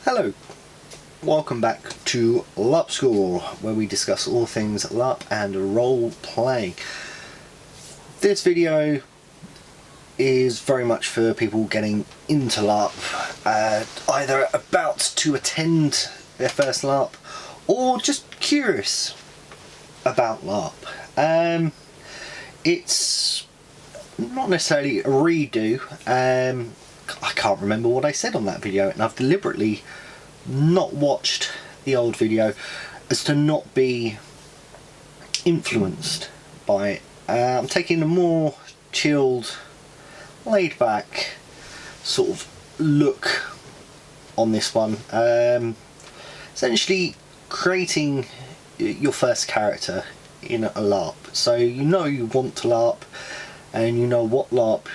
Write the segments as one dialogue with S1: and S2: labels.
S1: Hello, welcome back to Larp School, where we discuss all things LARP and role playing. This video is very much for people getting into LARP, either about to attend their first LARP or just curious about LARP. It's not necessarily a redo. I can't remember what I said on that video, and I've deliberately not watched the old video as to not be influenced by it. I'm taking a more chilled, laid back sort of look on this one. Essentially creating your first character in a LARP. So you know you want to LARP and you know what LARP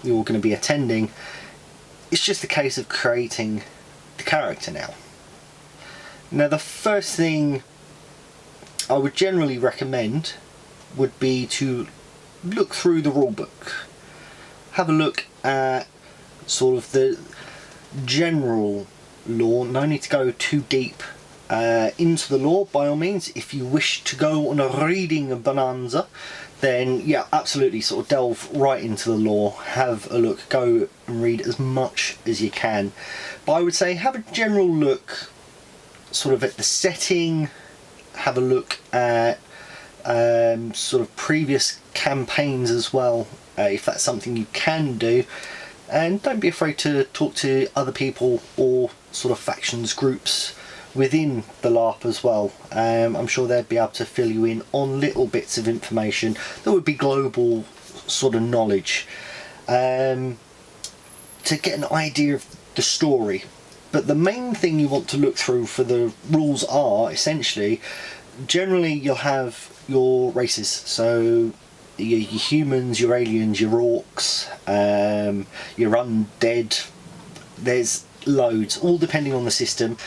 S1: you're going to be attending. It's just a case of creating the character now. Now, the first thing I would generally recommend would be to look through the rulebook. Have a look at sort of the general lore. No need to go too deep into the lore, by all means. If you wish to go on a reading bonanza, then yeah, absolutely sort of delve right into the lore, have a look, go and read as much as you can. But I would say have a general look sort of at the setting, have a look at sort of previous campaigns as well, if that's something you can do, and don't be afraid to talk to other people or sort of factions, groups within the LARP as well. I'm sure they'd be able to fill you in on little bits of information that would be global sort of knowledge, to get an idea of the story. But the main thing you want to look through for the rules are essentially, generally you'll have your races, so your humans, your aliens, your orcs, your undead. There's loads, all depending on the system.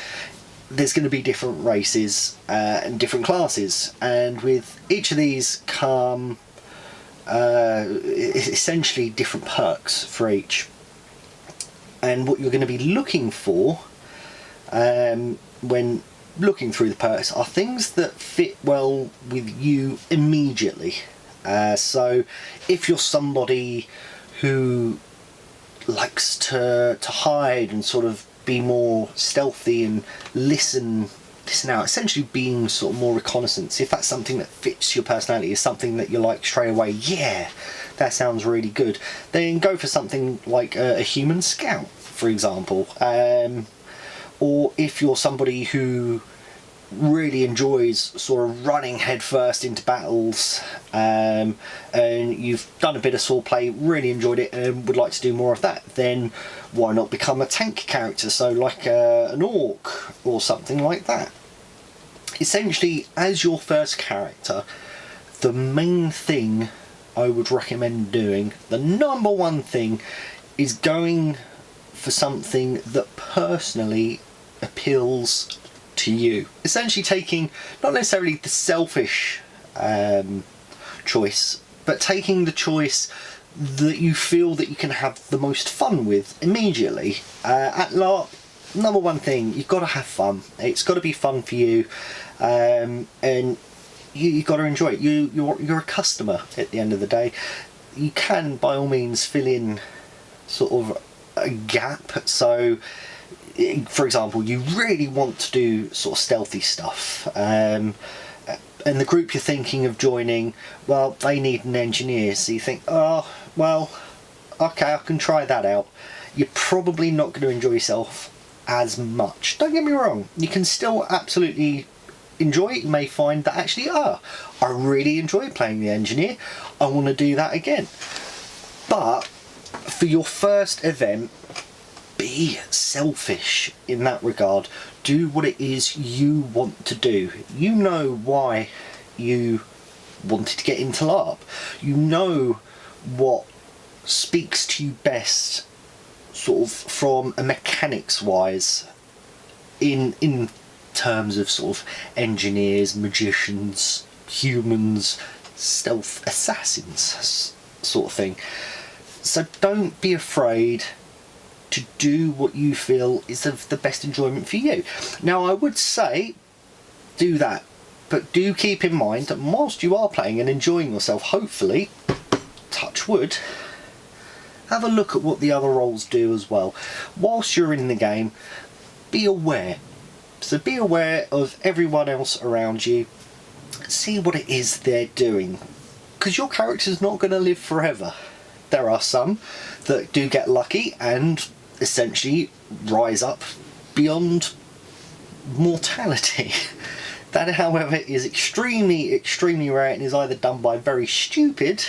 S1: There's going to be different races and different classes, and with each of these come essentially different perks for each. And what you're going to be looking for when looking through the perks are things that fit well with you immediately. So if you're somebody who likes to hide and sort of be more stealthy and listen out, essentially being sort of more reconnaissance, if that's something that fits your personality, is something that you like straight away, yeah, that sounds really good, then go for something like a human scout, for example. Or if you're somebody who really enjoys sort of running headfirst into battles, and you've done a bit of swordplay, really enjoyed it and would like to do more of that, then why not become a tank character, so like an orc or something like that. Essentially, as your first character, the main thing I would recommend doing, the number one thing, is going for something that personally appeals to you. Essentially taking not necessarily the selfish choice, but taking the choice that you feel that you can have the most fun with immediately. At LARP, number one thing, you've got to have fun. It's got to be fun for you, and you've got to enjoy it. You're a customer at the end of the day. You can by all means fill in sort of a gap. So for example, you really want to do sort of stealthy stuff, and the group you're thinking of joining, well, they need an engineer, so you think, oh, well, okay, I can try that out. You're probably not going to enjoy yourself as much. Don't get me wrong, you can still absolutely enjoy it. You may find that actually, I really enjoy playing the engineer, I want to do that again. But for your first event, be selfish in that regard. Do what it is you want to do. You know why you wanted to get into LARP. You know what speaks to you best, sort of from a mechanics wise, in terms of sort of engineers, magicians, humans, stealth assassins sort of thing. So don't be afraid to do what you feel is of the best enjoyment for you. Now, I would say do that, but do keep in mind that whilst you are playing and enjoying yourself, hopefully, touch wood, have a look at what the other roles do as well. Whilst you're in the game, be aware. So be aware of everyone else around you. See what it is they're doing. Because your character's not going to live forever. There are some that do get lucky and essentially rise up beyond mortality. That, however, is extremely, extremely rare and is either done by very stupid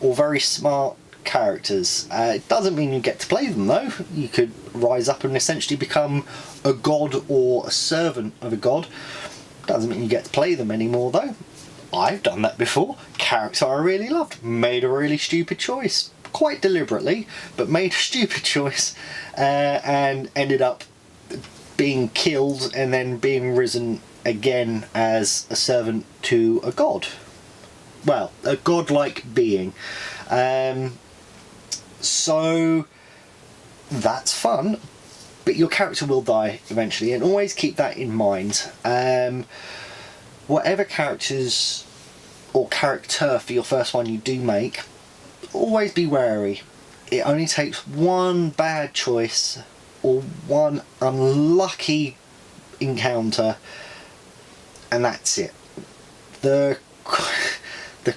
S1: or very smart characters. It doesn't mean you get to play them though. You could rise up and essentially become a god or a servant of a god. Doesn't mean you get to play them anymore though. I've done that before. Character I really loved made a really stupid choice, quite deliberately, but made a stupid choice and ended up being killed and then being risen again as a servant to a god. Well, a godlike being. So that's fun, but your character will die eventually, and always keep that in mind. Whatever characters or character for your first one you do make, always be wary. It only takes one bad choice or one unlucky encounter, and that's it. The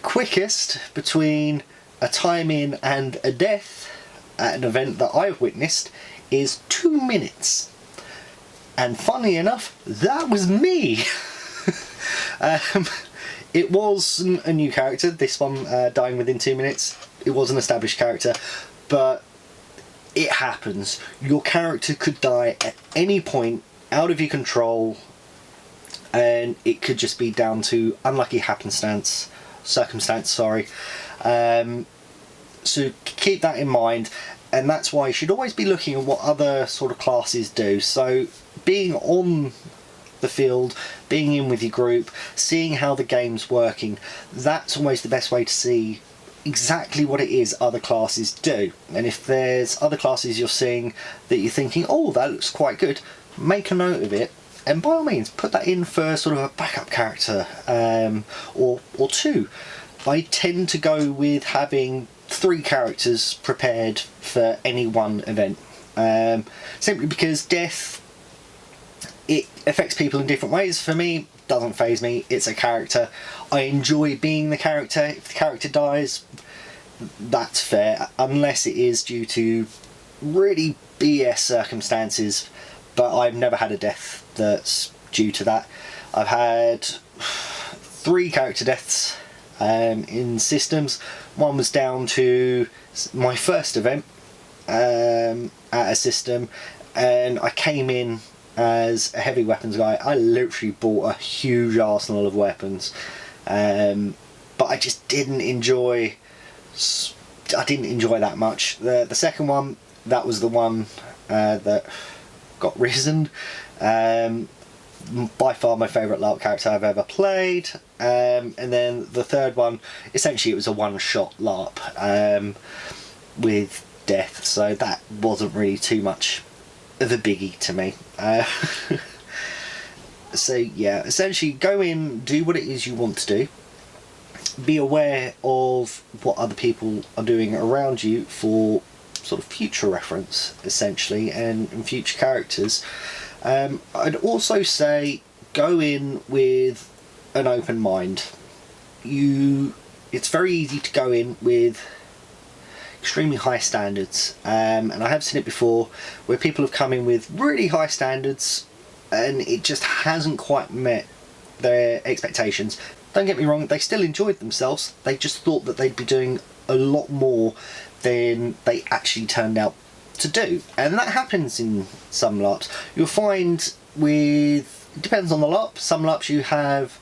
S1: quickest between a time in and a death at an event that I've witnessed is 2 minutes. And funny enough, that was me. It wasn't a new character, this one dying within 2 minutes. It was an established character, but it happens. Your character could die at any point, out of your control, and it could just be down to unlucky circumstance, sorry. So keep that in mind, and that's why you should always be looking at what other sort of classes do. So being on the field, being in with your group, seeing how the game's working, that's always the best way to see exactly what it is other classes do. And if there's other classes you're seeing that you're thinking, oh, that looks quite good, make a note of it, and by all means put that in for sort of a backup character or two. I tend to go with having 3 characters prepared for any one event, simply because death, it affects people in different ways. For me, doesn't faze me. It's a character. I enjoy being the character. If the character dies, that's fair, unless it is due to really BS circumstances, but I've never had a death that's due to that. I've had 3 character deaths in systems. One was down to my first event at a system, and I came in as a heavy weapons guy. I literally bought a huge arsenal of weapons, but I just didn't enjoy that much. The second one, that was the one that got risen. By far my favourite Larp character I've ever played, and then the third one, essentially it was a one-shot Larp with death, so that wasn't really too much of a biggie to me. So yeah, essentially go in, do what it is you want to do, be aware of what other people are doing around you for sort of future reference, essentially, and future characters. I'd also say go in with an open mind. It's very easy to go in with extremely high standards, and I have seen it before where people have come in with really high standards and it just hasn't quite met their expectations. Don't get me wrong, they still enjoyed themselves, they just thought that they'd be doing a lot more than they actually turned out to do, and that happens in some LARPs. You'll find it depends on the LARP. Some LARPs you have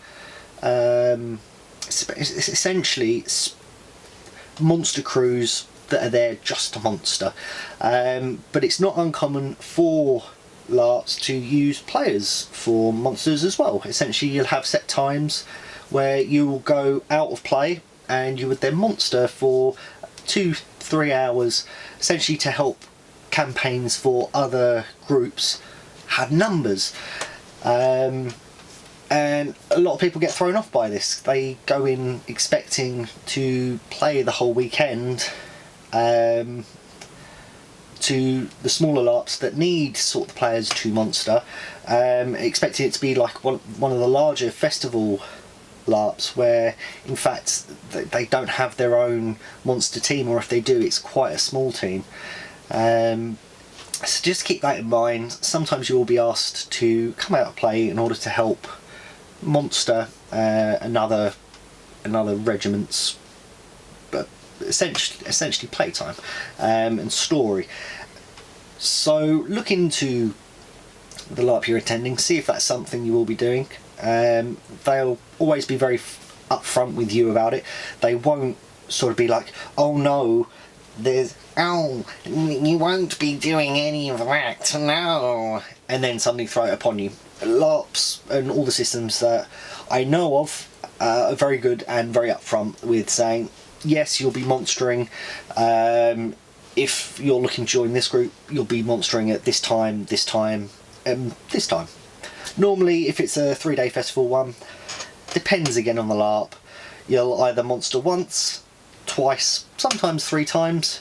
S1: essentially monster crews that are there just to monster, but it's not uncommon for LARPs to use players for monsters as well. Essentially you'll have set times where you will go out of play and you would then monster for 2-3 hours, essentially to help campaigns for other groups had numbers. And a lot of people get thrown off by this. They go in expecting to play the whole weekend to the smaller LARPs that need sort of players to monster, expecting it to be like one of the larger festival LARPs where in fact they don't have their own monster team, or if they do it's quite a small team. So just keep that in mind. Sometimes you will be asked to come out and play in order to help monster another regiment's essentially playtime and story. So look into the LARP you're attending, see if that's something you will be doing. They'll always be very upfront with you about it. They won't sort of be like, oh no, you won't be doing any of that, no, and then suddenly throw it upon you. LARPs and all the systems that I know of are very good and very upfront with saying, yes, you'll be monstering. If you're looking to join this group, you'll be monstering at this time, this time, this time. Normally, if it's a 3-day festival one, depends again on the LARP. You'll either monster once, twice, sometimes 3 times,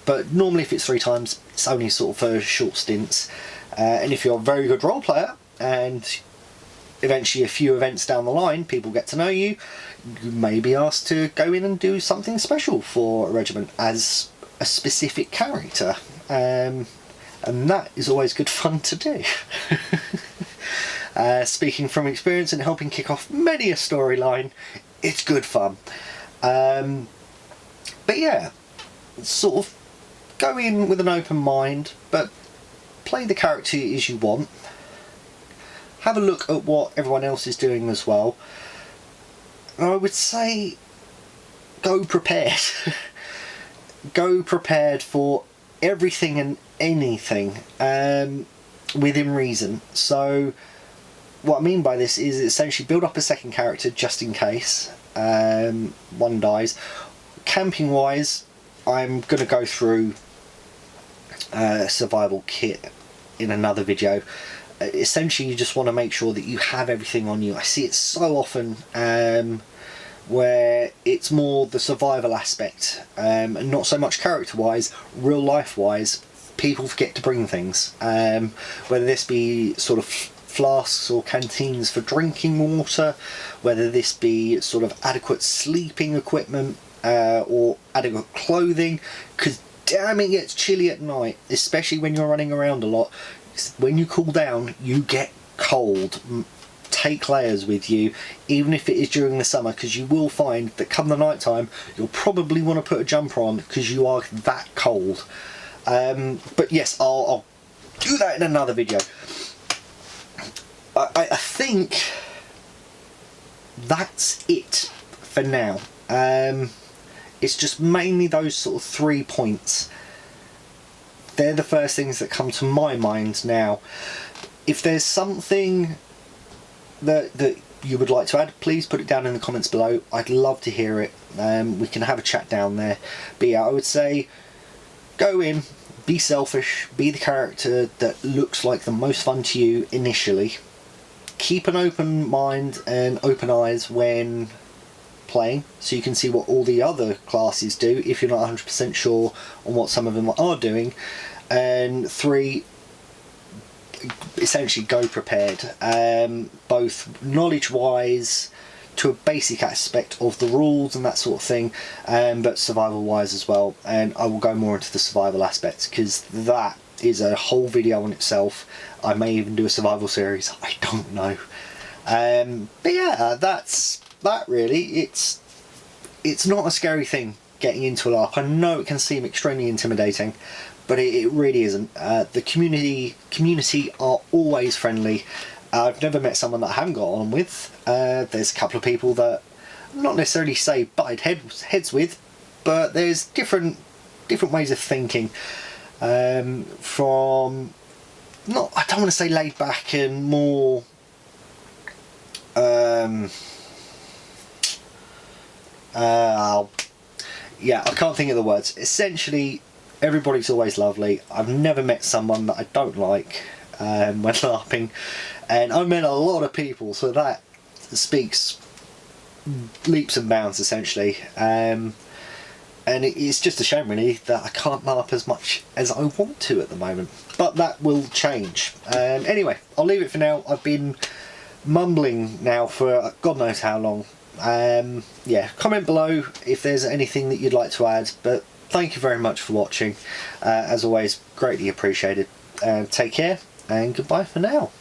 S1: but normally if it's 3 times, it's only sort of for short stints. And if you're a very good role player, and eventually a few events down the line, people get to know you, you may be asked to go in and do something special for a regiment as a specific character. And that is always good fun to do. Speaking from experience and helping kick off many a storyline, it's good fun. But yeah, sort of go in with an open mind, but play the character as you want. Have a look at what everyone else is doing as well. And I would say go prepared. Go prepared for everything and anything within reason. So what I mean by this is essentially build up a second character just in case one dies. Camping wise, I'm going to go through a survival kit in another video. Essentially you just want to make sure that you have everything on you. I see it so often where it's more the survival aspect and not so much character wise. Real life wise, people forget to bring things, whether this be sort of flasks or canteens for drinking water, whether this be sort of adequate sleeping equipment or adequate clothing, because damn, it gets chilly at night, especially when you're running around a lot. When you cool down, you get cold. Take layers with you, even if it is during the summer, because you will find that come the night time, you'll probably want to put a jumper on because you are that cold. But yes, I'll do that in another video. I think that's it for now. It's just mainly those sort of 3 points. They're the first things that come to my mind now. If there's something that you would like to add, please put it down in the comments below. I'd love to hear it. We can have a chat down there. But yeah, I would say go in, be selfish, be the character that looks like the most fun to you initially. Keep an open mind and open eyes when playing, so you can see what all the other classes do if you're not 100% sure on what some of them are doing. And 3, essentially go prepared, both knowledge wise to a basic aspect of the rules and that sort of thing, but survival wise as well. And I will go more into the survival aspects because that is a whole video on itself. I may even do a survival series, I don't know. But yeah, that's that really. It's not a scary thing getting into a LARP. I know it can seem extremely intimidating, but it really isn't. The community are always friendly. I've never met someone that I haven't got on with. There's a couple of people that not necessarily say butted heads with, but there's different ways of thinking. From not, I don't want to say laid back and more yeah, I can't think of the words. Essentially Everybody's always lovely. I've never met someone that I don't like when LARPing, and I've met a lot of people, so that speaks leaps and bounds essentially. And it's just a shame really that I can't LARP as much as I want to at the moment, but that will change. Anyway, I'll leave it for now. I've been mumbling now for God knows how long. Yeah, comment below if there's anything that you'd like to add, but thank you very much for watching. As always, greatly appreciated. Take care and goodbye for now.